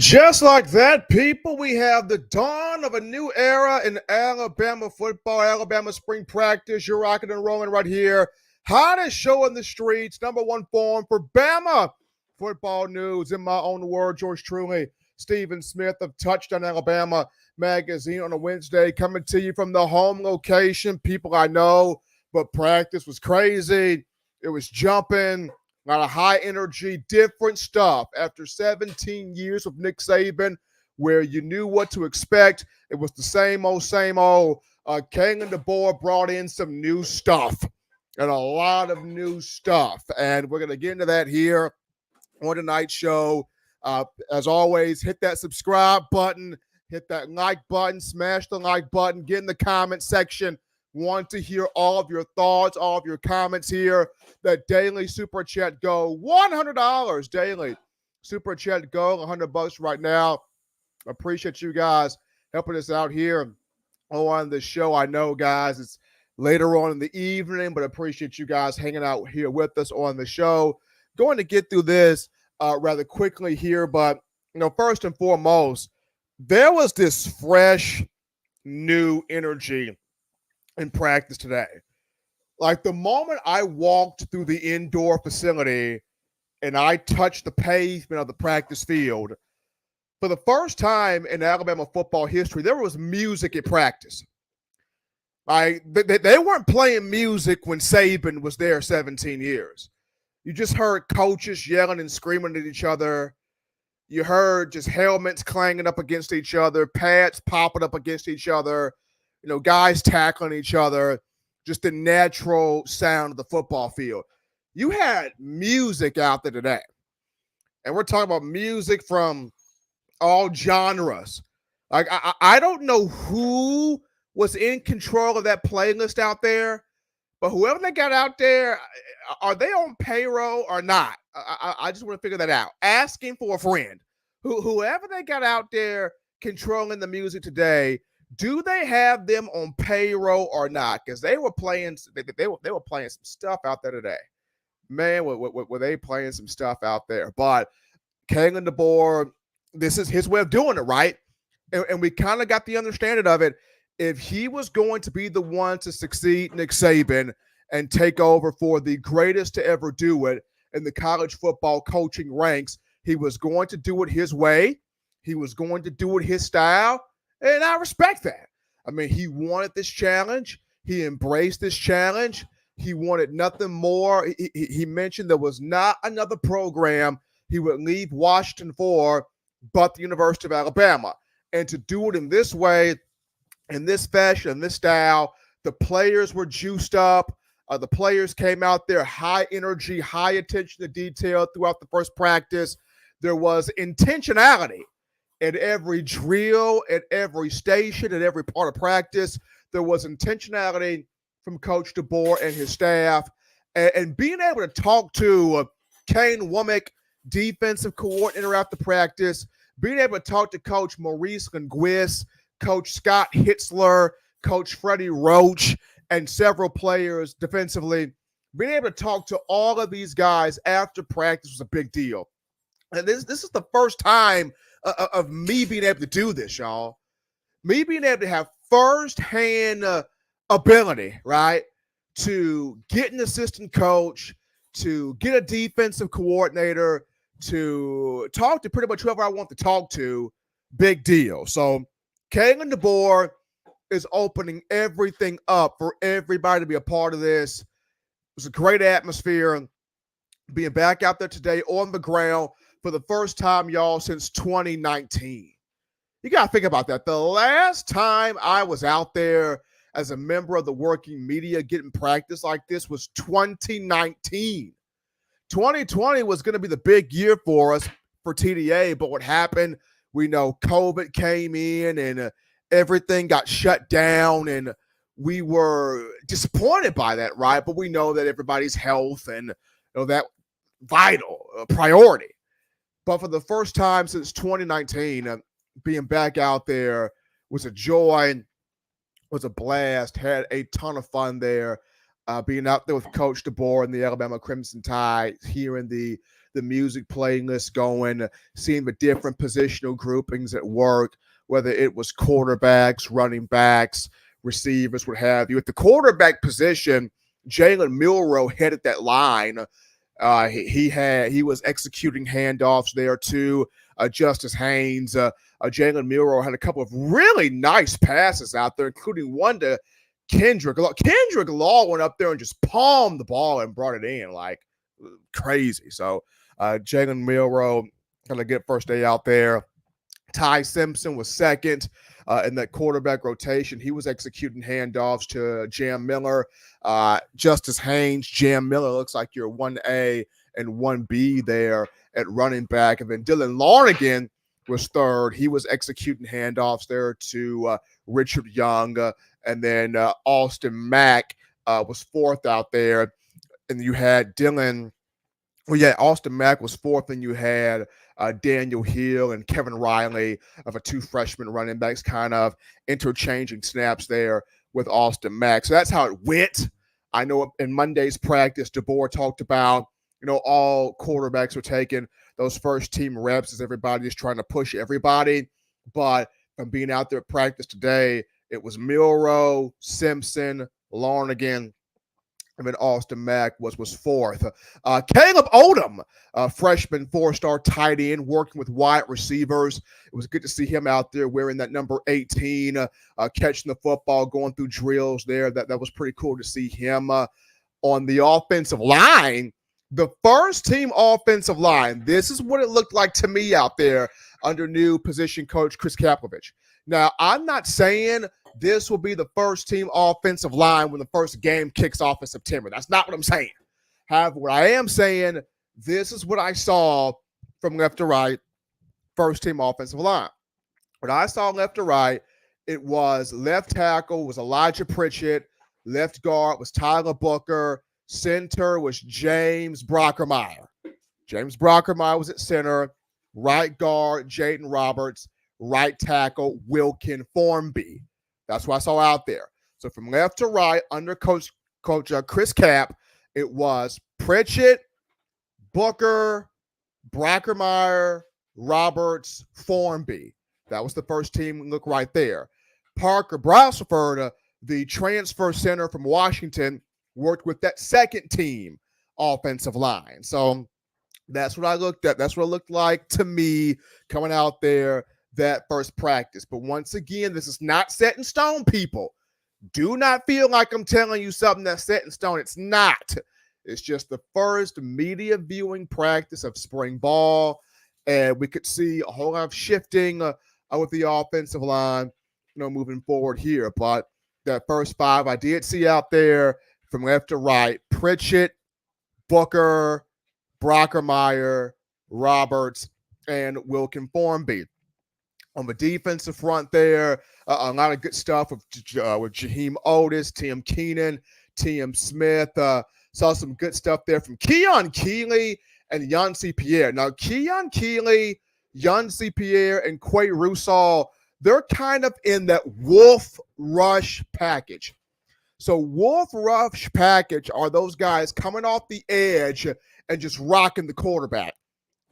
Just like that, people, we have the dawn of a new era in Alabama football, Alabama spring practice. You're rocking and rolling right here. Hottest show in the streets, number one form for Bama football news. In my own word, George truly, Stephen Smith of Touchdown Alabama magazine on a Wednesday, coming to you from the home location. People I know, but practice was crazy. It was jumping. A lot of high energy, different stuff. After 17 years with Nick Saban, where you knew what to expect, it was the same old, same old. Kalen DeBoer brought in some new stuff and a lot of new stuff. And we're going to get into that here on tonight's show. As always, hit that subscribe button, hit that like button, smash the like button, get in the comment section. Want to hear all of your thoughts, all of your comments here. That daily super chat go $100 daily. Super chat go $100 right now. Appreciate you guys helping us out here on the show. I know, guys, it's later on in the evening, but appreciate you guys hanging out here with us on the show. Going to get through this rather quickly here, but first and foremost, there was this fresh, new energy in practice today. Like the moment I walked through the indoor facility and I touched the pavement of the practice field, for the first time in Alabama football history, there was music at practice. They weren't playing music when Saban was there 17 years. You just heard coaches yelling and screaming at each other. You heard just helmets clanging up against each other, pads popping up against each other, guys tackling each other, just the natural sound of the football field. You had music out there today. And we're talking about music from all genres. Like, I don't know who was in control of that playlist out there, but whoever they got out there, are they on payroll or not? I just want to figure that out. Asking for a friend. Whoever they got out there controlling the music today, do they have them on payroll or not? Because they were playing some stuff out there today. Man, were they playing some stuff out there? But Kalen DeBoer, this is his way of doing it, right? And we kind of got the understanding of it. If he was going to be the one to succeed Nick Saban and take over for the greatest to ever do it in the college football coaching ranks, he was going to do it his way. He was going to do it his style. And I respect that. I mean, he wanted this challenge. He embraced this challenge. He wanted nothing more. He mentioned there was not another program he would leave Washington for but the University of Alabama. And to do it in this way, in this fashion, in this style, the players were juiced up. The players came out there, high energy, high attention to detail throughout the first practice. There was intentionality. At every drill, at every station, at every part of practice, there was intentionality from Coach DeBoer and his staff. And being able to talk to Kane Womack, defensive coordinator after practice, being able to talk to Coach Maurice Linguist, Coach Scott Hitzler, Coach Freddie Roach, and several players defensively, being able to talk to all of these guys after practice was a big deal. And this is the first time of me being able to do this, y'all. Me being able to have firsthand ability, right, to get an assistant coach, to get a defensive coordinator, to talk to pretty much whoever I want to talk to, big deal. So Kalen DeBoer is opening everything up for everybody to be a part of this. It was a great atmosphere. Being back out there today on the ground for the first time, y'all, since 2019. You got to think about that. The last time I was out there as a member of the working media getting practice like this was 2019. 2020 was going to be the big year for us for TDA, but what happened, we know COVID came in and everything got shut down, and we were disappointed by that, right? But we know that everybody's health and that vital priority. But for the first time since 2019, being back out there was a joy, was a blast, had a ton of fun there. Being out there with Coach DeBoer and the Alabama Crimson Tide, hearing the the music playlist going, seeing the different positional groupings at work, whether it was quarterbacks, running backs, receivers, what have you. At the quarterback position, Jalen Milroe headed that line. He was executing handoffs there too. Justice Haynes, Jalen Milroe had a couple of really nice passes out there, including one to Kendrick. Kendrick Law went up there and just palmed the ball and brought it in like crazy. So Jalen Milroe kind of get first day out there. Ty Simpson was second in that quarterback rotation. He was executing handoffs to Jam Miller. Justice Haynes, Jam Miller looks like you're 1A and 1B there at running back. And then Dylan Larnigan was third. He was executing handoffs there to Richard Young. And then Austin Mack was fourth out there. And you had Austin Mack was fourth, and you had Daniel Hill and Kevin Riley of a two freshman running backs kind of interchanging snaps there with Austin Mack. So that's how it went. I know in Monday's practice, DeBoer talked about, all quarterbacks were taking those first team reps as everybody is trying to push everybody. But from being out there at practice today, it was Milroe, Simpson, Larnigan, and then Austin Mack was fourth. Caleb Odom, freshman four-star tight end, working with wide receivers. It was good to see him out there wearing that number 18, catching the football, going through drills there. That was pretty cool to see him on the offensive line. The first team offensive line, this is what it looked like to me out there under new position coach Chris Kaplovich. Now, I'm not saying this will be the first team offensive line when the first game kicks off in September. That's not what I'm saying. However, what I am saying, this is what I saw from left to right, first team offensive line. What I saw left to right, it was left tackle was Elijah Pritchett, left guard was Tyler Booker, center was James Brockermeyer. James Brockermeyer was at center, right guard Jaden Roberts, right tackle Wilkin Formby. That's what I saw out there. So from left to right, under Coach Chris Cap, it was Pritchett, Booker, Brockermeyer, Roberts, Formby. That was the first team look right there. Parker Brassford, the transfer center from Washington, worked with that second team offensive line. So that's what I looked at. That's what it looked like to me coming out there that first practice. But once again, this is not set in stone, people. Do not feel like I'm telling you something that's set in stone. It's not. It's just the first media viewing practice of spring ball, and we could see a whole lot of shifting with the offensive line, moving forward here. But that first five I did see out there from left to right: Pritchett, Booker, Brockermeyer, Roberts, and Wilkin Formby. On the defensive front there, a lot of good stuff with Jaheim Otis, Tim Keenan, Tim Smith. Saw some good stuff there from Keon Keeley and Yancey Pierre. Now, Keon Keeley, Yancey Pierre, and Quay Rusall, they're kind of in that Wolf Rush package. So Wolf Rush package are those guys coming off the edge and just rocking the quarterback.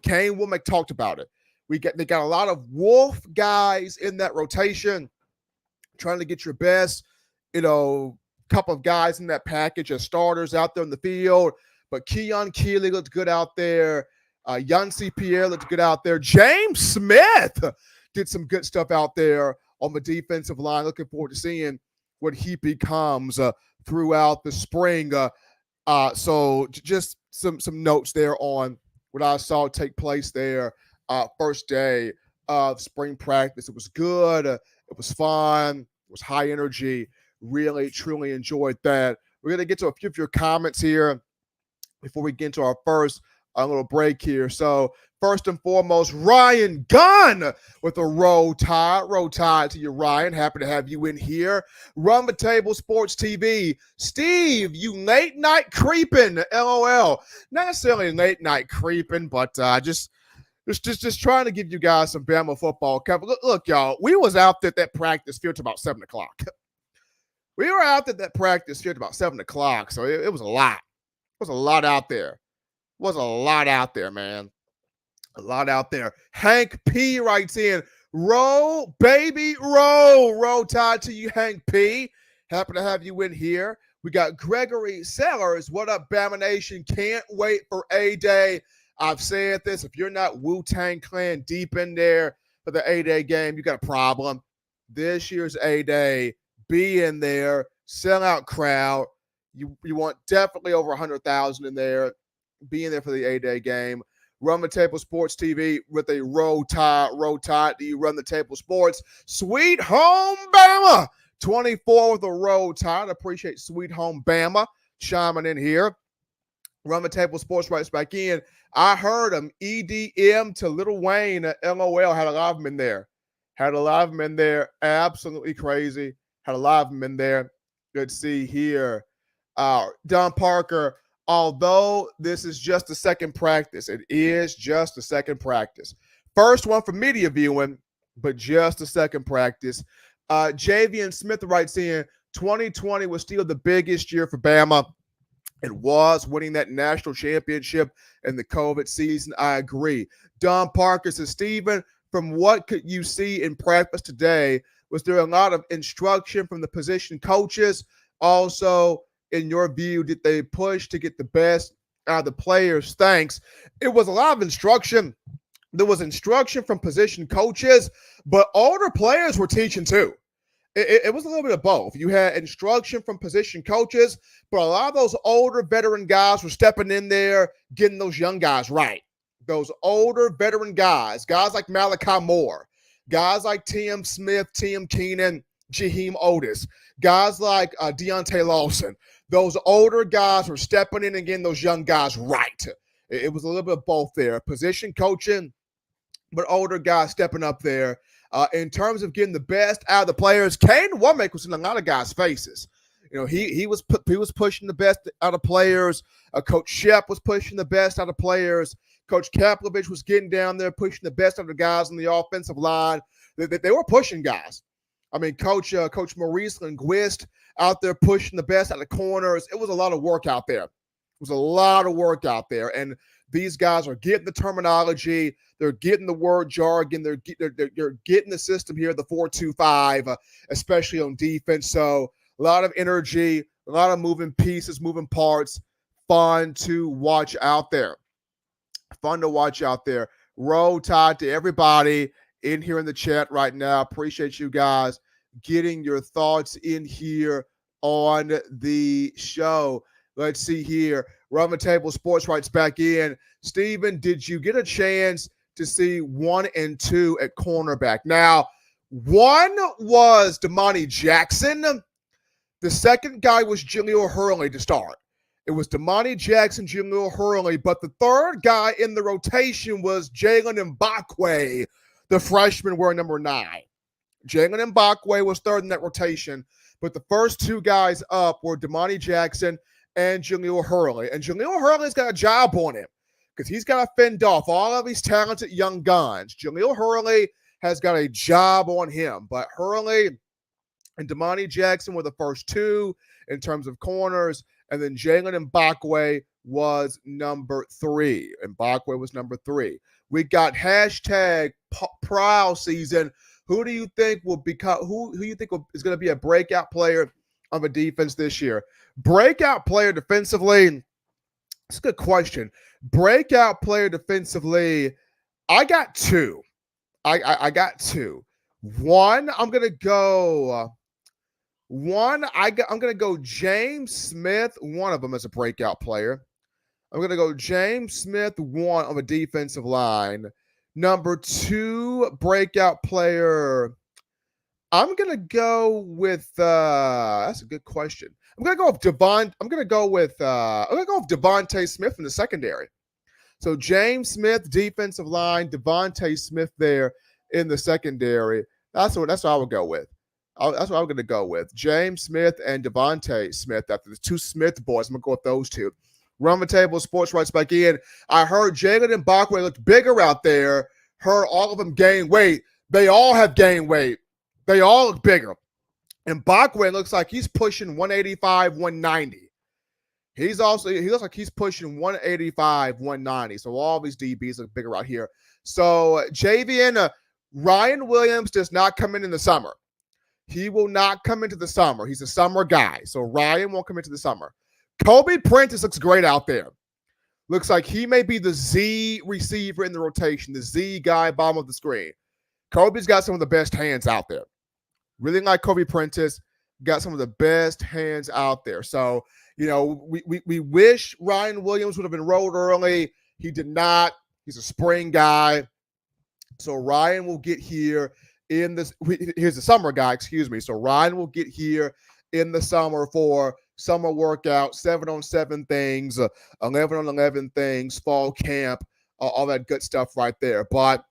Kane Womack talked about it. They got a lot of Wolf guys in that rotation, trying to get your best, couple of guys in that package as starters out there in the field. But Keon Keeley looked good out there. Yancey Pierre looked good out there. James Smith did some good stuff out there on the defensive line. Looking forward to seeing what he becomes throughout the spring. So just some notes there on what I saw take place there. First day of spring practice. It was good. It was fun. It was high energy. Really, truly enjoyed that. We're going to get to a few of your comments here before we get into our first little break here. So first and foremost, Ryan Gunn with a roll tide. Roll tide to you, Ryan. Happy to have you in here. Run the Table Sports TV. Steve, you late night creeping. LOL. Not necessarily late night creeping, but just trying to give you guys some Bama football cover. Look, y'all, we was out at that practice field till about 7 o'clock. We were out at that practice field about 7 o'clock, so it was a lot. It was a lot out there. Was a lot out there, man. A lot out there. Hank P writes in, roll, baby, roll. Roll Tide to you, Hank P. Happy to have you in here. We got Gregory Sellers. What up, Bama Nation? Can't wait for A-Day. I've said this. If you're not Wu-Tang Clan deep in there for the A-Day game, you got a problem. This year's A-Day, be in there. Sellout crowd. You want definitely over 100,000 in there. Be in there for the A-Day game. Run the Table Sports TV with a Roll Tide. Do you run the Table Sports? Sweet Home Bama. 24 with a Roll Tide. Appreciate Sweet Home Bama chiming in here. Run the Table Sports writes back in. I heard him. EDM to Lil Wayne at LOL. Had a lot of them in there. Absolutely crazy. Had a lot of them in there. Good to see here. Don Parker. Although this is just the second practice, it is just the second practice. First one for media viewing, but just the second practice. Javian Smith writes in, 2020 was still the biggest year for Bama. It was winning that national championship in the COVID season. I agree. Don Parker says, Steven, from what could you see in practice today, was there a lot of instruction from the position coaches? Also, in your view, did they push to get the best out of the players? Thanks. It was a lot of instruction. There was instruction from position coaches, but older players were teaching too. It was a little bit of both. You had instruction from position coaches, but a lot of those older veteran guys were stepping in there, getting those young guys right. Those older veteran guys like Malachi Moore, guys like Tim Smith, Tim Keenan, Jaheim Otis, guys like Deontay Lawson. Those older guys were stepping in and getting those young guys right. It was a little bit of both there. Position coaching, but older guys stepping up there. In terms of getting the best out of the players, Kane Womack was in a lot of guys' faces. You know, he was pushing the best out of players. Coach Shep was pushing the best out of players. Coach Kaplovich was getting down there, pushing the best out of the guys on the offensive line. They were pushing guys. I mean, Coach Maurice Linguist out there pushing the best out of corners. It was a lot of work out there. And these guys are getting the terminology. They're getting the word jargon. They're getting the system here, the 4-2-5, especially on defense. So a lot of energy, a lot of moving pieces, moving parts. Fun to watch out there. Roll Tide to everybody in here in the chat right now. Appreciate you guys getting your thoughts in here on the show. Let's see here. Run the Table Sports writes back in. Steven, did you get a chance to see 1 and 2 at cornerback? Now, one was Damani Jackson. The second guy was Jaleel Hurley to start. It was Damani Jackson, Jaleel Hurley, but the third guy in the rotation was Jalen Mbakwe, the freshman wearing number 9. Jalen Mbakwe was third in that rotation, but the first two guys up were Damani Jackson and Jaleel Hurley. And Jaleel Hurley's got a job on him because he's got to fend off all of these talented young guns. Jaleel Hurley has got a job on him, but Hurley and Damani Jackson were the first two in terms of corners, and then Jalen Mbakwe was number 3. We got hashtag Prowl season. Who do you think will become? Who you think is going to be a breakout player on the defense this year? Breakout player defensively. That's a good question. Breakout player defensively. I got 2. I got 2. One, I'm gonna go. I'm gonna go James Smith. One of them as a breakout player. I'm gonna go James Smith. 1 on the defensive line. Number 2 breakout player. I'm gonna go with. That's a good question. I'm gonna go with Devontae Smith in the secondary. So James Smith, defensive line, Devontae Smith there in the secondary. That's what I would go with. That's what I'm going to go with. James Smith and Devontae Smith. After the 2 Smith boys, I'm going to go with those 2. Run the Table Sports writes back in. I heard Jalen Mbakwe looked bigger out there. Heard all of them gain weight. They all have gained weight. They all look bigger. And Mbakwe looks like he's pushing 185, 190. He looks like he's pushing 185, 190. So all these DBs look bigger out here. So Javian, Ryan Williams does not come in the summer. He will not come into the summer. He's a summer guy. So Ryan won't come into the summer. Kobe Prentice looks great out there. Looks like he may be the Z receiver in the rotation, the Z guy bottom of the screen. Kobe's got some of the best hands out there. Really like Kobe Prentice. Got some of the best hands out there. So, we wish Ryan Williams would have enrolled early. He did not. He's a spring guy. So Ryan will get here in this. Here's the summer guy, excuse me. So Ryan will get here in the summer for summer workout, 7-on-7 things, 11-on-11 things, fall camp, all that good stuff right there. But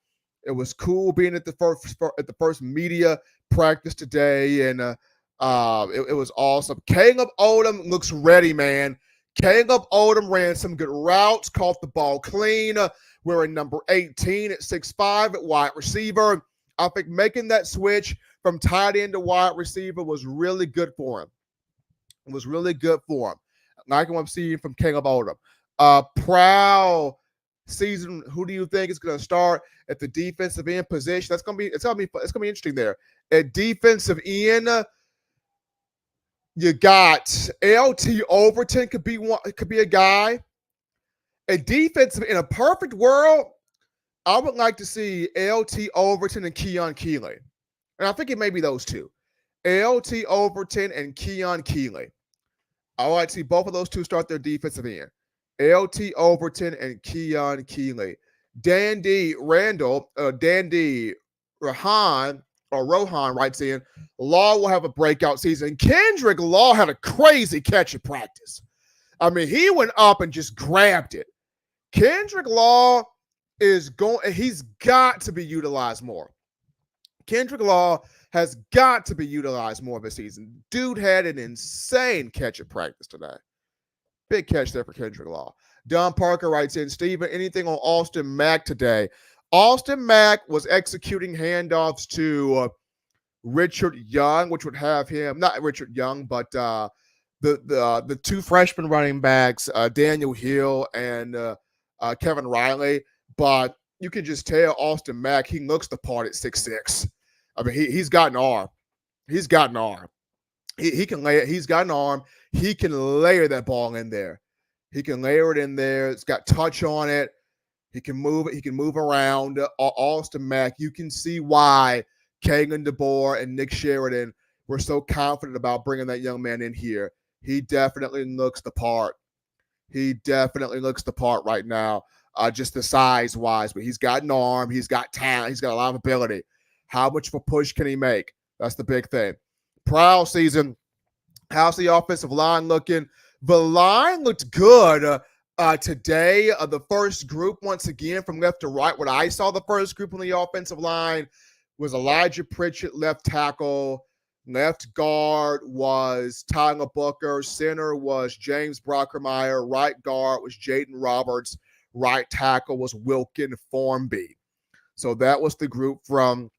it was cool being at the first media practice today, and it was awesome. Caleb Odom looks ready, man. Caleb Odom ran some good routes, caught the ball clean. Wearing number 18 at 6'5" at wide receiver. I think making that switch from tight end to wide receiver was really good for him. It was really good for him. Like what I'm seeing from Caleb Odom. Proud season. Who do you think is going to start at the defensive end position? It's gonna be interesting there. At defensive end, you got LT Overton could be a guy. A defensive in a perfect world, I would like to see LT Overton and Keon Keeley. And I think it may be those two. LT Overton and Keon Keeley. I would like to see both of those two start their defensive end. LT Overton and Keon Keeley. Dandy Rohan writes in, Law will have a breakout season. Kendrick Law had a crazy catch in practice. I mean, he went up and just grabbed it. Kendrick Law he's got to be utilized more. Kendrick Law has got to be utilized more this season. Dude had an insane catch at practice today. Big catch there for Kendrick Law. Don Parker writes in, Steven, anything on Austin Mack today? Austin Mack was executing handoffs to Richard Young, which would have him, not Richard Young, but the two freshman running backs, Daniel Hill and Kevin Riley. But you can just tell Austin Mack, he looks the part at 6'6". I mean, he's got an arm. He's got an arm. He can lay it. He's got an arm. He can layer that ball in there. He can layer it in there. It's got touch on it. He can move it. He can move around. Austin Mack, you can see why Kagan DeBoer and Nick Sheridan were so confident about bringing that young man in here. He definitely looks the part. He definitely looks the part right now, just the size-wise. But he's got an arm. He's got talent. He's got a lot of ability. How much of a push can he make? That's the big thing. Proud season. How's the offensive line looking? The line looked good today. The first group, once again, from left to right, what I saw the first group on the offensive line was Elijah Pritchett, left tackle. Left guard was Tyler Booker. Center was James Brockermeyer. Right guard was Jaden Roberts. Right tackle was Wilkin Formby. So that was the group from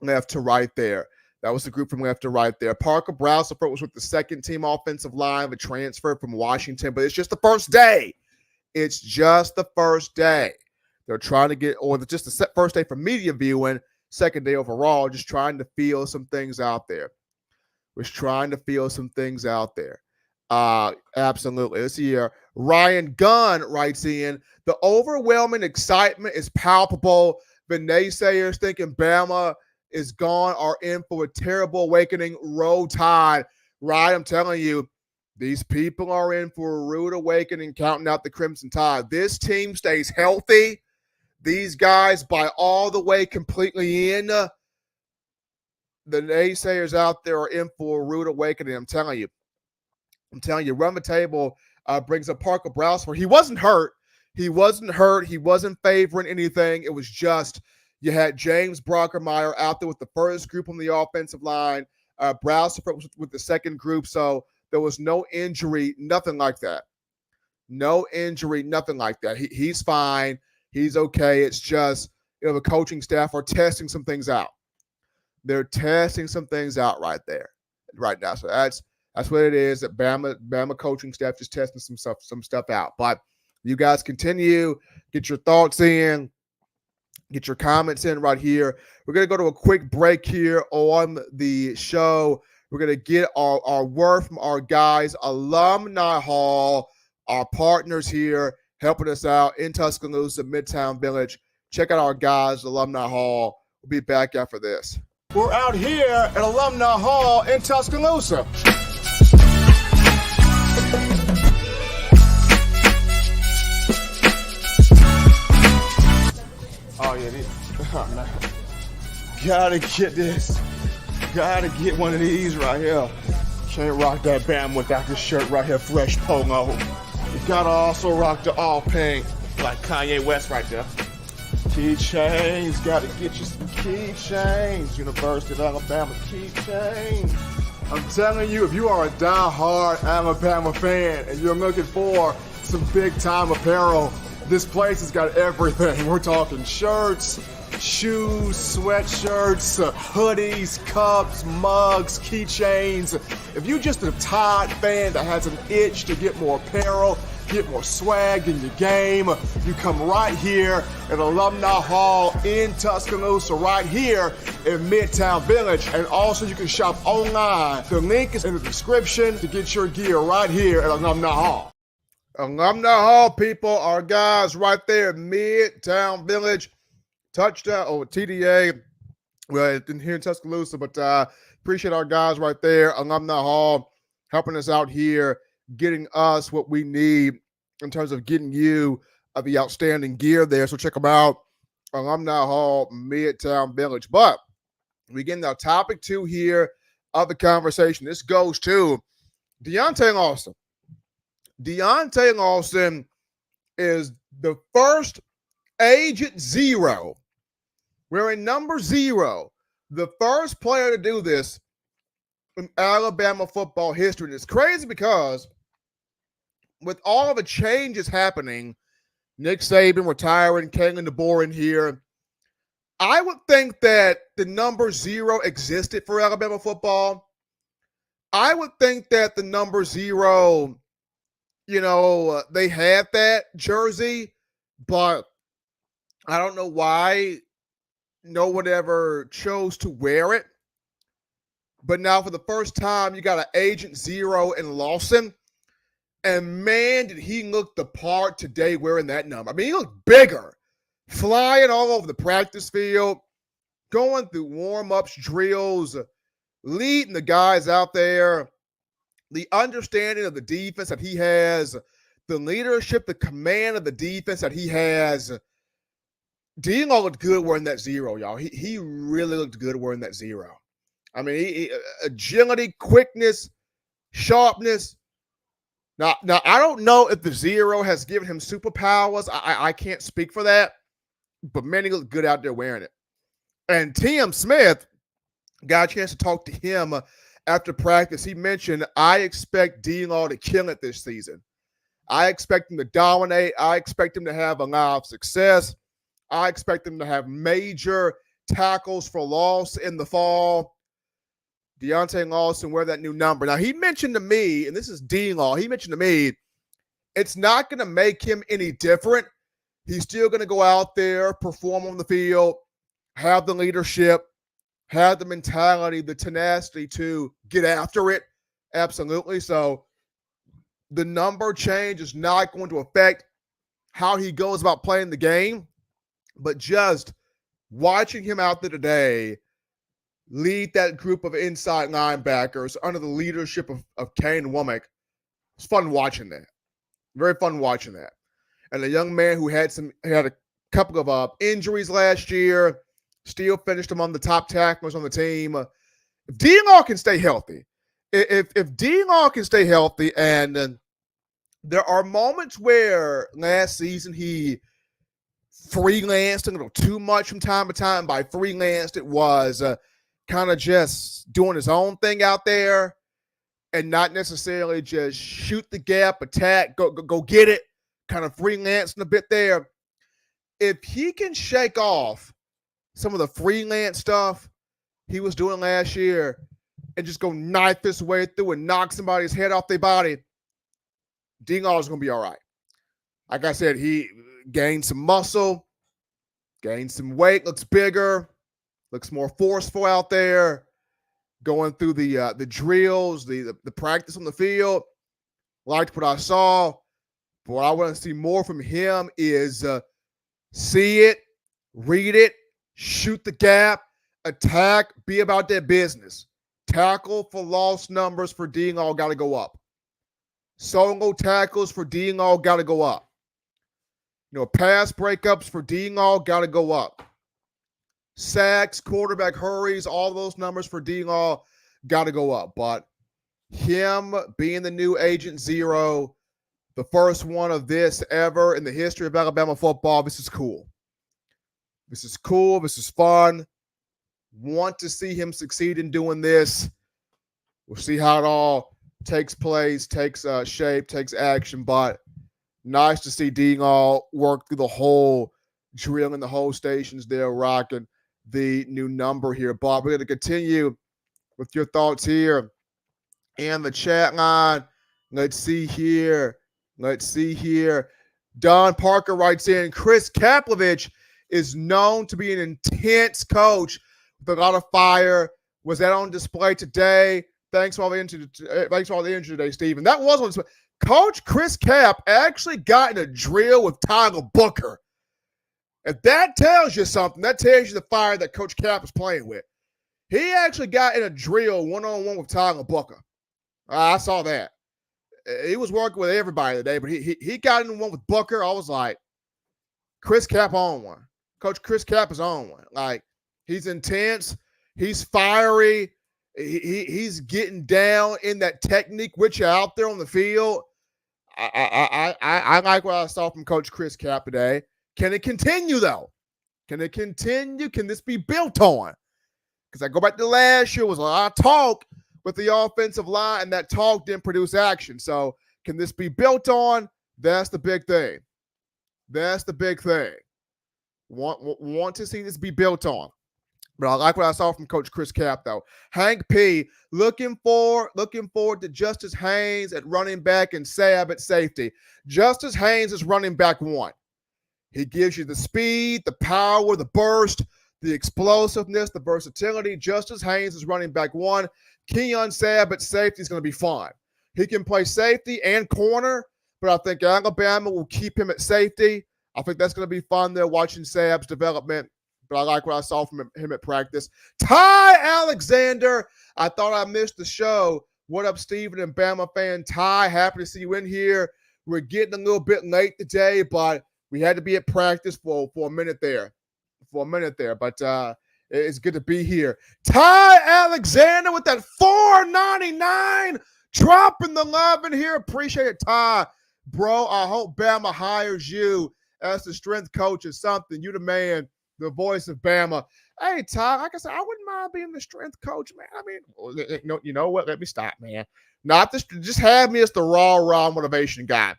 left to right there. That was the group from left to right there. Parker Brauseford was with the second team offensive line, the transfer from Washington, but it's just the first day. It's just the first day. They're trying to get, or just the first day for media viewing, second day overall, just trying to feel some things out there. Was trying to feel some things out there. Absolutely. Let's see here. Ryan Gunn writes in, the overwhelming excitement is palpable. The naysayers thinking Bama is gone are in for a terrible awakening. Roll Tide. Right, I'm telling you, these people are in for a rude awakening, counting out the Crimson Tide. This team stays healthy. These guys buy all the way completely in. The naysayers out there are in for a rude awakening. I'm telling you. Run the table brings up Parker Brauseford. He wasn't hurt. He wasn't favoring anything. It was just you had James Brockermeyer out there with the first group on the offensive line. Brauseford was with the second group, so there was no injury, nothing like that. No injury, nothing like that. He's fine. He's okay. It's just, the coaching staff are testing some things out. They're testing some things out right now. So that's That's what it is. That Bama coaching staff just testing some stuff out. But you guys continue, get your thoughts in, get your comments in right here. We're going to go to a quick break here on the show. We're going to get our word from our guys, Alumni Hall, our partners here, helping us out in Tuscaloosa, Midtown Village. Check out our guys, Alumni Hall. We'll be back after this. We're out here at Alumni Hall in Tuscaloosa. Oh, yeah, gotta get this. Gotta get one of these right here. Can't rock that Bama without this shirt right here, fresh polo. You gotta also rock the all pink, like Kanye West right there. Keychains, gotta get you some keychains. University of Alabama keychains. I'm telling you, if you are a die-hard Alabama fan and you're looking for some big-time apparel, this place has got everything. We're talking shirts, shoes, sweatshirts, hoodies, cups, mugs, keychains. If you're just a Tide fan that has an itch to get more apparel, get more swag in your game, you come right here at Alumni Hall in Tuscaloosa, right here in Midtown Village. And also you can shop online. The link is in the description to get your gear right here at Alumni Hall. Alumni Hall, people, our guys right there, Midtown Village, touchdown, TDA, well, here in Tuscaloosa, but appreciate our guys right there, Alumni Hall, helping us out here, getting us what we need in terms of getting you the outstanding gear there. So check them out, Alumni Hall, Midtown Village. But we get into our topic 2 here of the conversation. This goes to Deontay Lawson. Deontay Lawson is the first Agent 0, wearing number 0, the first player to do this in Alabama football history. And it's crazy because with all of the changes happening, Nick Saban retiring, Kalen DeBoer in here, I would think that the number 0 existed for Alabama football. I would think that the number 0, they had that jersey, but I don't know why no one ever chose to wear it. But now for the first time, you got an Agent 0 in Lawson. And man, did he look the part today wearing that number. I mean, he looked bigger, flying all over the practice field, going through warm-ups, drills, leading the guys out there. The understanding of the defense that he has, the leadership, the command of the defense that he has. D'Lo looked good wearing that 0, y'all. He really looked good wearing that 0. I mean, agility, quickness, sharpness. Now, I don't know if the 0 has given him superpowers. I can't speak for that. But man, he looked good out there wearing it. And Tim Smith, got a chance to talk to him after practice. He mentioned, I expect D'Lo to kill it this season. I expect him to dominate. I expect him to have a lot of success. I expect him to have major tackles for loss in the fall. Deontay Lawson wear that new number. Now, he mentioned to me, and this is D'Lo, he mentioned to me, it's not going to make him any different. He's still going to go out there, perform on the field, have the leadership, have the mentality, the tenacity to get after it. Absolutely. So the number change is not going to affect how he goes about playing the game. But just watching him out there today lead that group of inside linebackers under the leadership of Kane Womack, it's fun watching that. Very fun watching that. And a young man who had a couple of injuries last year, still finished among the top tacklers on the team. If D'Lo can stay healthy, if D'Lo can stay healthy, and there are moments where last season he freelanced a little too much from time to time. By freelanced, it was kind of just doing his own thing out there and not necessarily just shoot the gap, attack, go get it, kind of freelancing a bit there. If he can shake off some of the freelance stuff he was doing last year, and just go knife his way through and knock somebody's head off their body, Dingall is going to be all right. Like I said, he gained some muscle, gained some weight, looks bigger, looks more forceful out there, going through the drills, the practice on the field. Liked what I saw. But what I want to see more from him is see it, read it, shoot the gap, attack, be about their business. Tackle for loss numbers for Dingall got to go up. Solo tackles for Dingall got to go up. Pass breakups for Dingall got to go up. Sacks, quarterback hurries, all those numbers for Dingall got to go up. But him being the new Agent Zero, the first one of this ever in the history of Alabama football, this is cool. This is cool. This is fun. Want to see him succeed in doing this. We'll see how it all takes place, takes shape, takes action. But nice to see Dingall work through the whole drill and the whole stations there, rocking the new number here. Bob, we're going to continue with your thoughts here in the chat line. Let's see here. Don Parker writes in, Chris Kaplovich is known to be an intense coach with a lot of fire. Was that on display today? Thanks for all the injury today, Stephen. That was on display. Coach Chris Cap actually got in a drill with Tyler Booker. If that tells you something, that tells you the fire that Coach Cap is playing with. He actually got in a drill one-on-one with Tyler Booker. I saw that. He was working with everybody today, but he got in one with Booker. I was like, Chris Cap on one. Coach Chris Cap is on one. Like, he's intense. He's fiery. He's getting down in that technique with you out there on the field. I like what I saw from Coach Chris Cap today. Can it continue, though? Can it continue? Can this be built on? Because I go back to last year, was a lot of talk with the offensive line, and that talk didn't produce action. So can this be built on? That's the big thing. That's the big thing. Want to see this be built on. But I like what I saw from Coach Chris Cap, though. Hank P, looking forward to Justice Haynes at running back and Sabb at safety. Justice Haynes is running back one. He gives you the speed, the power, the burst, the explosiveness, the versatility. Justice Haynes is running back one. Keon Sabb at safety is going to be fine. He can play safety and corner, but I think Alabama will keep him at safety. I think that's going to be fun there watching Sabb's development. But I like what I saw from him at practice. Ty Alexander, I thought I missed the show. What up, Steven and Bama fan? Ty, happy to see you in here. We're getting a little bit late today, but we had to be at practice for a minute there. But it's good to be here. Ty Alexander with that $4.99, dropping the love in here. Appreciate it, Ty. Bro, I hope Bama hires you as the strength coach or something. You the man. The voice of Bama. Hey, Ty, like I said, I wouldn't mind being the strength coach, man. I mean, you know what? Let me stop, man. Not this. Just have me as the raw motivation guy.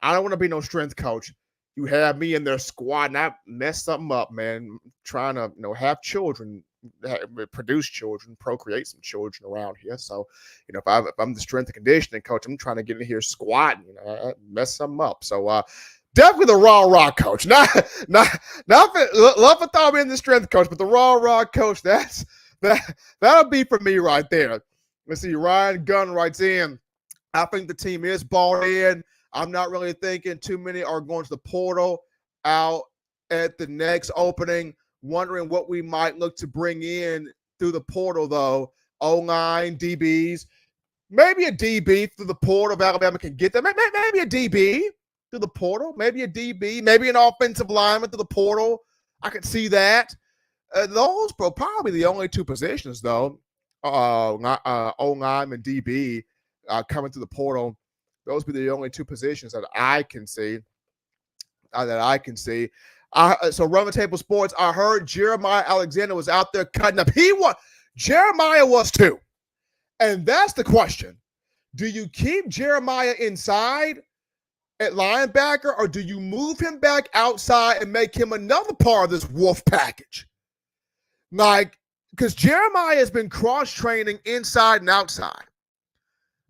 I don't want to be no strength coach. You have me in their squad, and I mess something up, man. Trying to, have children, produce children, procreate some children around here. So, if I'm the strength and conditioning coach, I'm trying to get in here squatting. I mess something up. So, definitely the raw coach. Not love for thought being the strength coach, but the raw coach. That'll be for me right there. Let's see. Ryan Gunn writes in. I think the team is bought in. I'm not really thinking too many are going to the portal out at the next opening. Wondering what we might look to bring in through the portal, though. O-line, DBs. Maybe a DB through the portal if Alabama can get them. Maybe a DB through the portal. Maybe a DB. Maybe an offensive lineman through the portal. I could see that. Those are probably the only two positions, though. O-line and DB coming through the portal. Those be the only two positions that I can see. So Run the Table Sports, I heard Jeremiah Alexander was out there cutting up. Jeremiah was too. And that's the question. Do you keep Jeremiah inside at linebacker, or do you move him back outside and make him another part of this wolf package? Like, because Jeremiah has been cross-training inside and outside.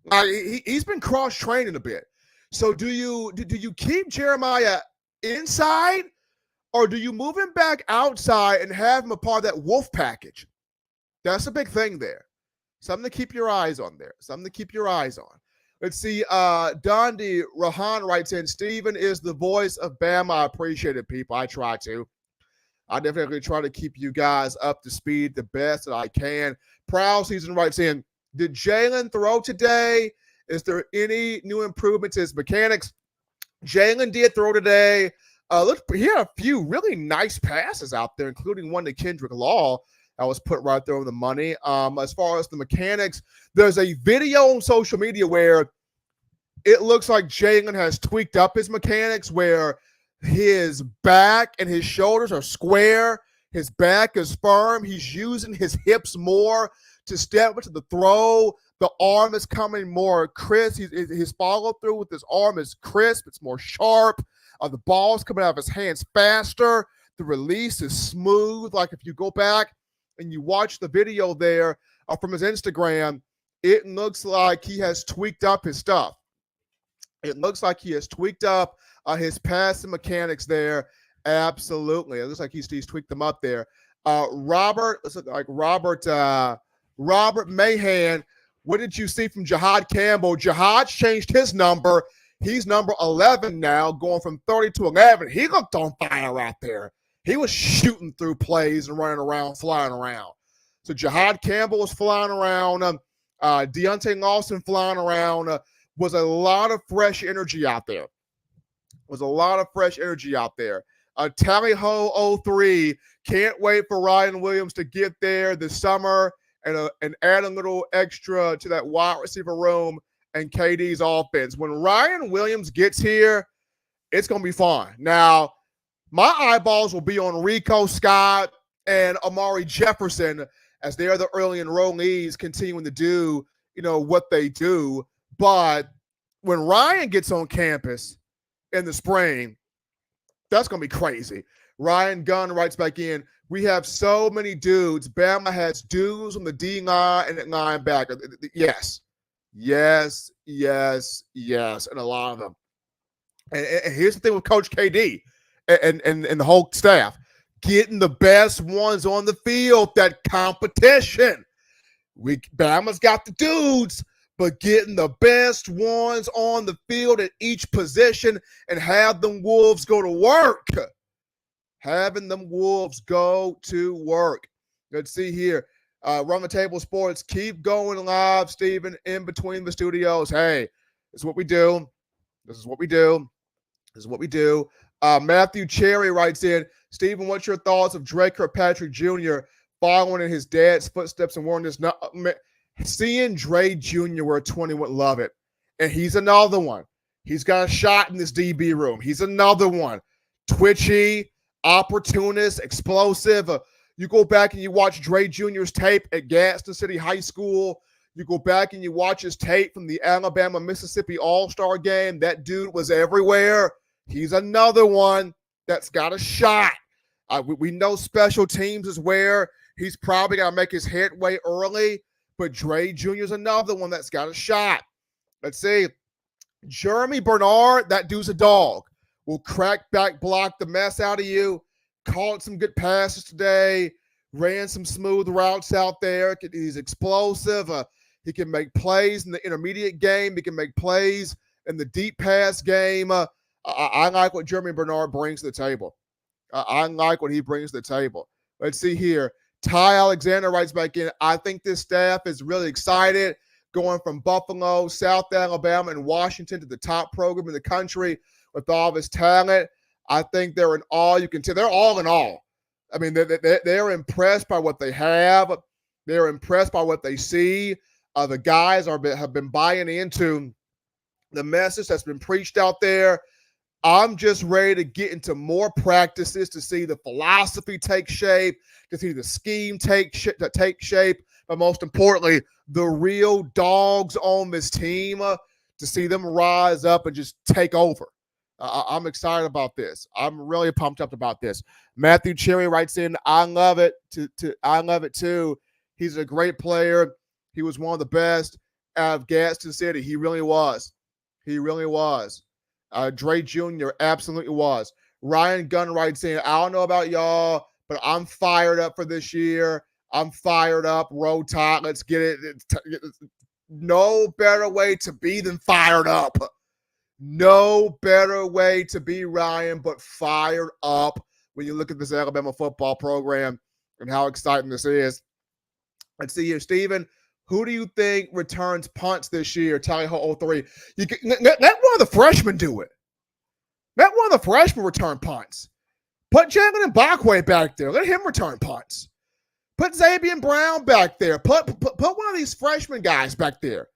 Like he's been cross-training a bit. So do you keep Jeremiah inside, or do you move him back outside and have him a part of that wolf package? That's a big thing there. Something to keep your eyes on there. Something to keep your eyes on. Let's see. Dondi Rahan writes in, Steven is the voice of Bama. I appreciate it, people. I try to. I definitely try to keep you guys up to speed the best that I can. Proud Season writes in, did Jalen throw today? Is there any new improvements to his mechanics? Jalen did throw today. Look, he had a few really nice passes out there, including one to Kendrick Law that was put right there on the money. As far as the mechanics, there's a video on social media where it looks like Jalen has tweaked up his mechanics, where his back and his shoulders are square. His back is firm. He's using his hips more to step into the throw. The arm is coming more crisp. His follow through with his arm is crisp. It's more sharp. The ball's coming out of his hands faster. The release is smooth. Like if you go back and you watch the video there from his Instagram, it looks like he has tweaked up his stuff. It looks like he has tweaked up his passing mechanics there. Absolutely. It looks like he's tweaked them up there. Robert Mahan, what did you see from Jihad Campbell? Jihad's changed his number. He's number 11 now, going from 30 to 11. He looked on fire out there. He was shooting through plays and running around, flying around. So Jihad Campbell was flying around. Deontay Lawson flying around. Was a lot of fresh energy out there. Tally Ho 03, can't wait for Ryan Williams to get there this summer and add a little extra to that wide receiver room and KD's offense. When Ryan Williams gets here, it's going to be fun. Now, my eyeballs will be on Rico Scott and Amari Jefferson as they are the early enrollees continuing to do, what they do. But when Ryan gets on campus in the spring, that's going to be crazy. Ryan Gunn writes back in, we have so many dudes. Bama has dudes on the D-line and at linebacker. Yes. And a lot of them. And here's the thing with Coach KD and the whole staff. Getting the best ones on the field, that competition. Bama's got the dudes, but getting the best ones on the field at each position and have them Wolves go to work. Let's see here. Run the Table Sports, keep going live, Steven, in between the studios. Hey, this is what we do. Matthew Cherry writes in, Steven, what's your thoughts of Drake Kirkpatrick Jr. following in his dad's footsteps and wearing this? Seeing Dre Jr. wear 20 would love it. And he's another one. He's got a shot in this DB room. He's another one. Twitchy, opportunist, explosive. You go back and you watch Dre Jr.'s tape at Gadsden City High School. You go back and you watch his tape from the Alabama-Mississippi All-Star game. That dude was everywhere. He's another one that's got a shot. We know special teams is where he's probably got to make his headway early, but Dre Jr. is another one that's got a shot. Let's see. Jeremy Bernard, that dude's a dog. Will crack back block the mess out of you. Caught some good passes today. Ran some smooth routes out there. He's explosive. He can make plays in the intermediate game. He can make plays in the deep pass game. I like what Jeremy Bernard brings to the table. I like what he brings to the table. Let's see here. Ty Alexander writes back in, I think this staff is really excited going from Buffalo, South Alabama, and Washington to the top program in the country with all of his talent. I think they're in awe. You can tell they're all in awe. I mean, they're impressed by what they have. They're impressed by what they see. The guys have been buying into the message that's been preached out there. I'm just ready to get into more practices to see the philosophy take shape, to see the scheme take shape, but most importantly, the real dogs on this team, to see them rise up and just take over. I'm excited about this. I'm really pumped up about this. Matthew Cherry writes in, I love it. I love it too. He's a great player. He was one of the best out of Gadsden City. He really was. He really was. Dre Jr. absolutely was. Ryan Gunn writes in, I don't know about y'all, but I'm fired up for this year. I'm fired up. Roll Tide. Let's get it. No better way to be than fired up. No better way to be, Ryan, but fired up when you look at this Alabama football program and how exciting this is. Let's see here, Steven. Who do you think returns punts this year? Tally Ho 03. Let one of the freshmen do it. Let one of the freshmen return punts. Put Jalen Mbakwe back there. Let him return punts. Put Xavier Brown back there. Put one of these freshman guys back there.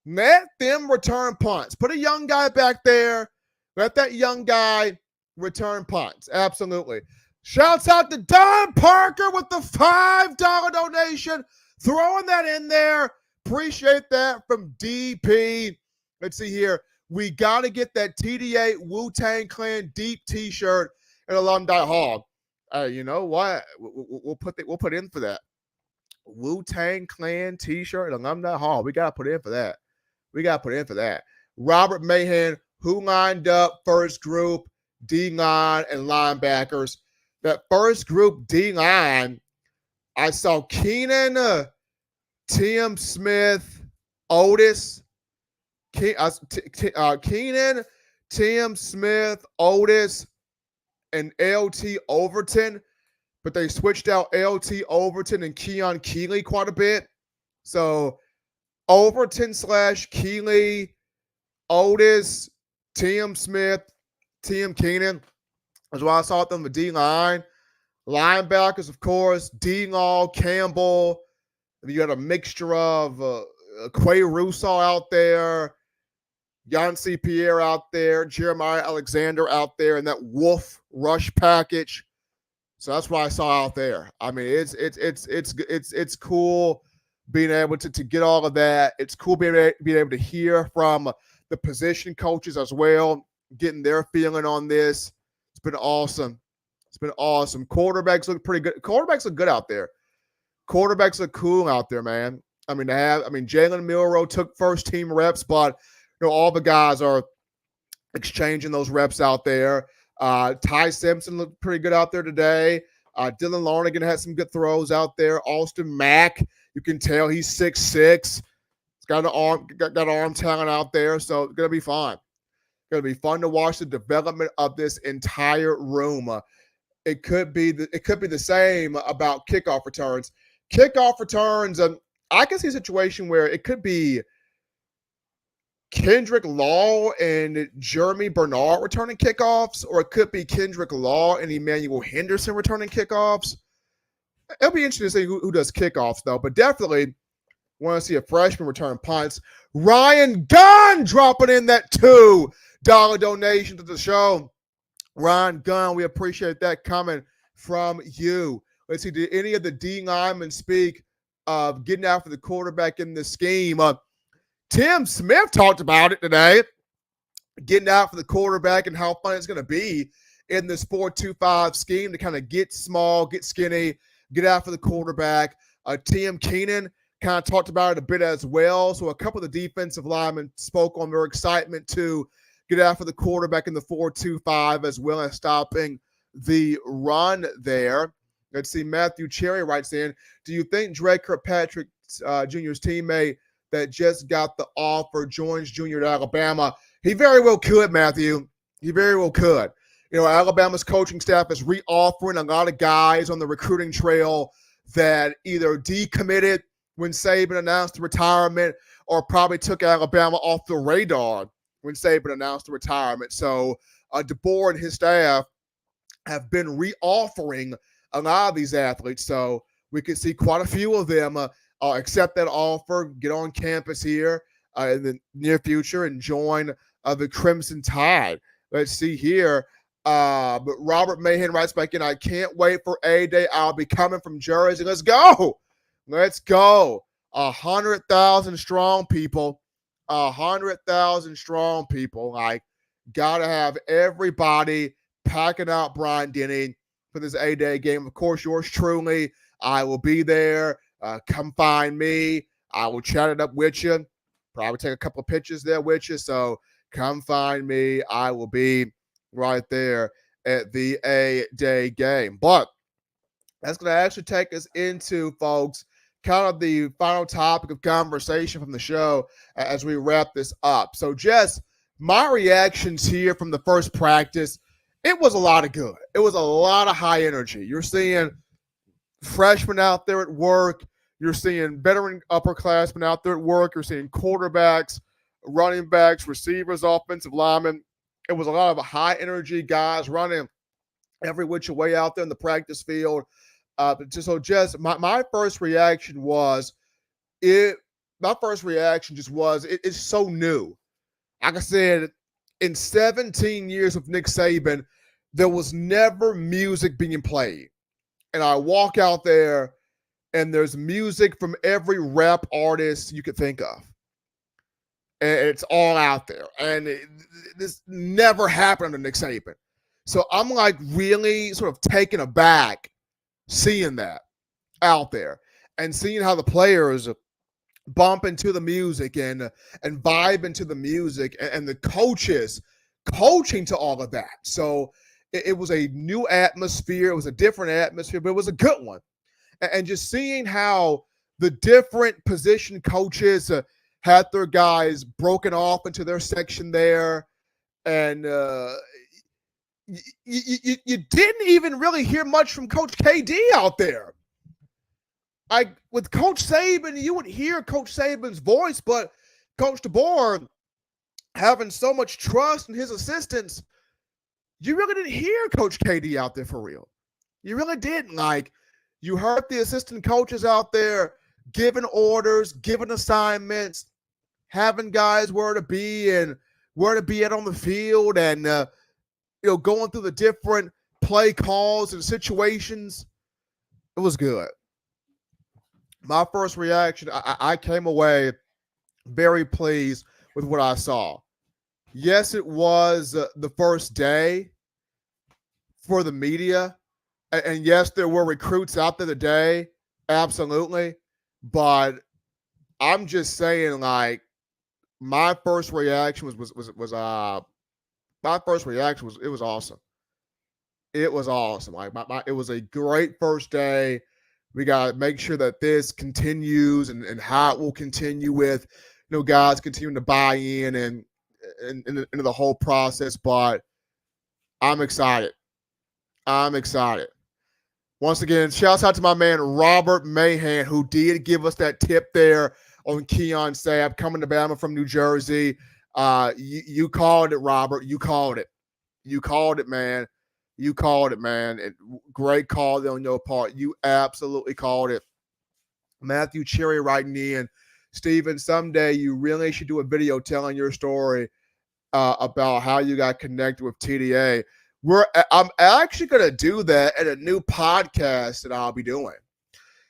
Let them return punts. Put a young guy back there. Let that young guy return punts. Absolutely. Shouts out to Don Parker with the $5 donation. Throwing that in there. Appreciate that from DP. Let's see here. We got to get that TDA Wu-Tang Clan deep t-shirt at Alumni Hall. You know what? We'll put in for that. Wu-Tang Clan t-shirt at Alumni Hall. We got to put in for that. Robert Mahan, who lined up first group, D-line, and linebackers. That first group D-line, I saw Keenan, Tim Smith, Otis. Keenan, Tim Smith, Otis, and LT Overton. But they switched out LT Overton and Keon Keeley quite a bit. So Overton / Keeley, Otis, Tim Smith, Tim Keenan. That's why I saw them the D-line. Linebackers, of course, D-Law, Campbell. You got a mixture of Quay Russo out there, Yancey Pierre out there, Jeremiah Alexander out there, and that Wolf rush package. So that's what I saw out there. I mean, it's cool being able to get all of that. It's cool being able to hear from the position coaches as well, getting their feeling on this. It's been awesome. Quarterbacks look pretty good. Quarterbacks look good out there. Quarterbacks look cool out there, man. Jalen Milroe took first team reps, but all the guys are exchanging those reps out there. Ty Simpson looked pretty good out there today. Dylan Larnigan had some good throws out there. Austin Mack, you can tell he's 6'6". He's got arm talent out there, so it's gonna be fun. Gonna be fun to watch the development of this entire room. It could be the same about kickoff returns. Kickoff returns, I can see a situation where it could be Kendrick Law and Jeremy Bernard returning kickoffs, or it could be Kendrick Law and Emmanuel Henderson returning kickoffs. It'll be interesting to see who does kickoffs, though, but definitely want to see a freshman return punts. Ryan Gunn dropping in that $2 donation to the show. Ryan Gunn, we appreciate that coming from you. Let's see, did any of the D linemen speak of getting after the quarterback in this scheme? Tim Smith talked about it today, getting out for the quarterback and how fun it's going to be in this 4-2-5 scheme to kind of get small, get skinny, get out for the quarterback. Tim Keenan kind of talked about it a bit as well. So a couple of the defensive linemen spoke on their excitement to get out for the quarterback in the 4-2-5 as well as stopping the run there. Let's see, Matthew Cherry writes in, do you think Dre Kirkpatrick Jr.'s teammate that just got the offer joins Junior at Alabama? He very well could, Matthew. He very well could. Alabama's coaching staff is re-offering a lot of guys on the recruiting trail that either decommitted when Saban announced the retirement or probably took Alabama off the radar when Saban announced the retirement. So DeBoer and his staff have been re-offering a lot of these athletes. So we could see quite a few of them accept that offer, get on campus here in the near future and join the Crimson Tide. Let's see here. But Robert Mahan writes back in, I can't wait for A-Day. I'll be coming from Jersey. Let's go. 100,000 strong people. 100,000 strong people. Like, Got to have everybody packing out Bryant-Denny for this A-Day game. Of course, yours truly, I will be there. Come find me. I will chat it up with you. Probably take a couple of pictures there with you. So come find me. I will be right there at the A-Day game. But that's going to actually take us into, folks, kind of the final topic of conversation from the show as we wrap this up. So, Jess, my reactions here from the first practice, it was a lot of good. It was a lot of high energy. You're seeing freshmen out there at work. You're seeing veteran upperclassmen out there at work. You're seeing quarterbacks, running backs, receivers, offensive linemen. It was a lot of high energy guys running every which way out there in the practice field. So, Jess, my first reaction was it's so new. Like I said, in 17 years of Nick Saban, there was never music being played. And I walk out there and there's music from every rap artist you could think of. And it's all out there. And this never happened under Nick Saban. So I'm like really sort of taken aback seeing that out there and seeing how the players bump into the music and vibe into the music and the coaches coaching to all of that. So it was a new atmosphere. It was a different atmosphere, but it was a good one. And just seeing how the different position coaches had their guys broken off into their section there. And you didn't even really hear much from Coach KD out there. With Coach Saban, you would hear Coach Saban's voice, but Coach DeBoer having so much trust in his assistants, you really didn't hear Coach KD out there for real. You really didn't. Like, you heard the assistant coaches out there giving orders, giving assignments, having guys where to be and where to be at on the field, and going through the different play calls and situations. It was good. My first reaction, I came away very pleased with what I saw. Yes, it was the first day for the media. And yes, there were recruits out there today. Absolutely. But I'm just saying, like, my first reaction was it was awesome. It was awesome. Like it was a great first day. We got to make sure that this continues and how it will continue with, guys continuing to buy in and into the whole process. But I'm excited. Once again, shouts out to my man Robert Mahan, who did give us that tip there on Keon Sabb coming to Bama from New Jersey. You called it, Robert. You called it. You called it, man. You called it, man. Great call there on your part. You absolutely called it. Matthew Cherry writing in, Steven, someday you really should do a video telling your story about how you got connected with TDA. I'm actually going to do that at a new podcast that I'll be doing.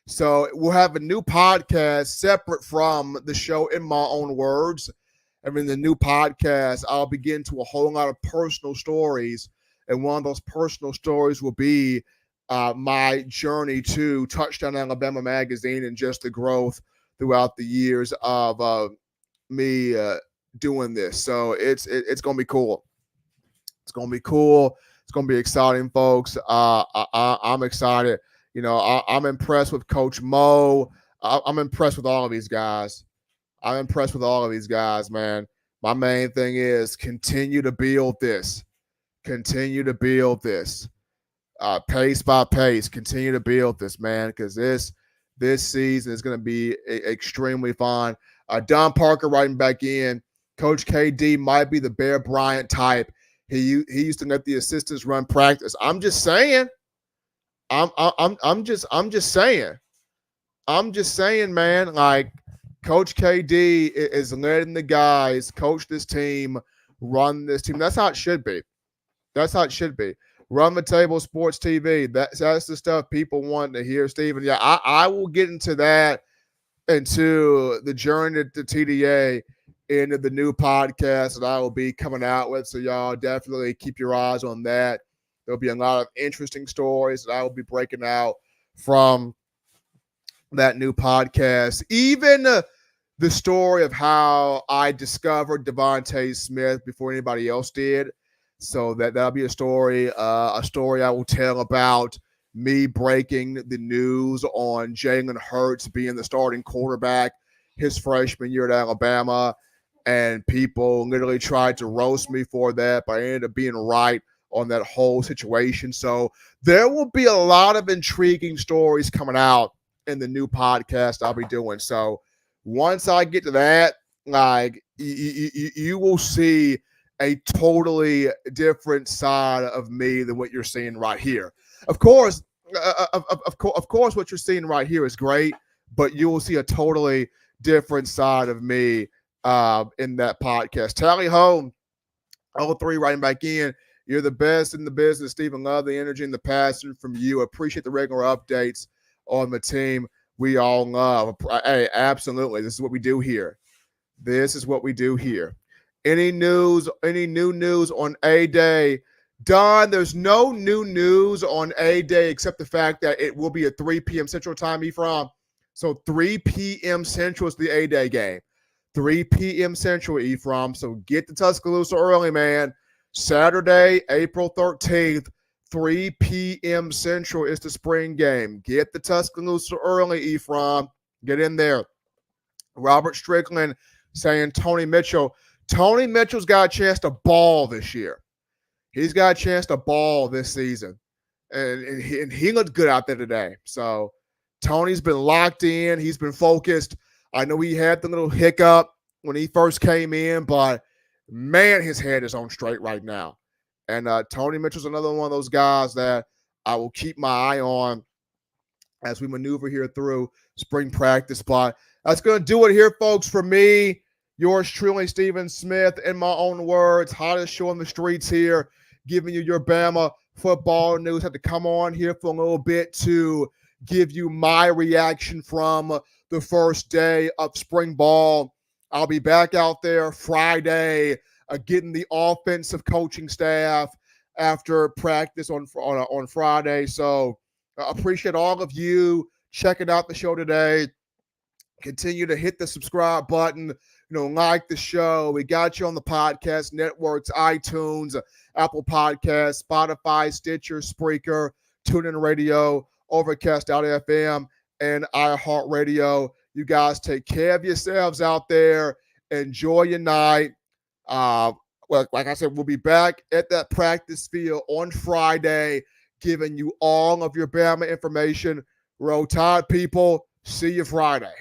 So we'll have a new podcast separate from the show In My Own Words. And in the new podcast, I'll begin to a whole lot of personal stories. And one of those personal stories will be my journey to Touchdown Alabama magazine and just the growth throughout the years of me doing this. So it's going to be cool. It's going to be cool. It's going to be exciting, folks. I'm excited. I'm impressed with Coach Mo. I'm impressed with all of these guys. I'm impressed with all of these guys, man. My main thing is continue to build this. Continue to build this. Pace by pace. Continue to build this, man, because this season is going to be extremely fun. Don Parker writing back in. Coach KD might be the Bear Bryant type. He used to let the assistants run practice. I'm just saying. I'm just saying. I'm just saying, man. Like, Coach KD is letting the guys coach this team, run this team. That's how it should be. That's how it should be. Run the table, sports TV. That's the stuff people want to hear, Steven. Yeah, I will get into that, into the journey to TDA into the new podcast that I will be coming out with. So y'all definitely keep your eyes on that. There'll be a lot of interesting stories that I will be breaking out from that new podcast. Even the story of how I discovered Deontay Smith before anybody else did. So that'll be a story I will tell about me breaking the news on Jalen Hurts being the starting quarterback his freshman year at Alabama. And people literally tried to roast me for that, but I ended up being right on that whole situation. So there will be a lot of intriguing stories coming out in the new podcast I'll be doing. So once I get to that, like you will see a totally different side of me than what you're seeing right here. Of course, what you're seeing right here is great, but you will see a totally different side of me in that podcast. Tally home, all three writing back in. You're the best in the business, Stephen. Love the energy and the passion from you. Appreciate the regular updates on the team we all love. Hey, absolutely. This is what we do here. Any new news on A-Day? Don, there's no new news on A-Day except the fact that it will be at 3 p.m. Central Time, Ephraim. So 3 p.m. Central is the A-Day game. 3 p.m. Central, Ephraim. So get to Tuscaloosa early, man. Saturday, April 13th, 3 p.m. Central is the spring game. Get the Tuscaloosa early, Ephraim. Get in there. Robert Strickland saying Tony Mitchell. Tony Mitchell's got a chance to ball this year. He's got a chance to ball this season. And he looked good out there today. So Tony's been locked in. He's been focused. I know he had the little hiccup when he first came in, but man, his head is on straight right now. And Tony Mitchell's another one of those guys that I will keep my eye on as we maneuver here through spring practice. But that's going to do it here, folks, for me. Yours truly, Stephen Smith, in my own words, hottest show on the streets here, giving you your Bama football news. Had to come on here for a little bit to give you my reaction from the first day of spring ball. I'll be back out there Friday, getting the offensive coaching staff after practice on Friday. So appreciate all of you checking out the show today. Continue to hit the subscribe button. Like the show. We got you on the podcast networks, iTunes, Apple Podcasts, Spotify, Stitcher, Spreaker, TuneIn Radio, Overcast.fm, and iHeartRadio. You guys take care of yourselves out there. Enjoy your night. Like I said, we'll be back at that practice field on Friday, giving you all of your Bama information. Roll Tide, people. See you Friday.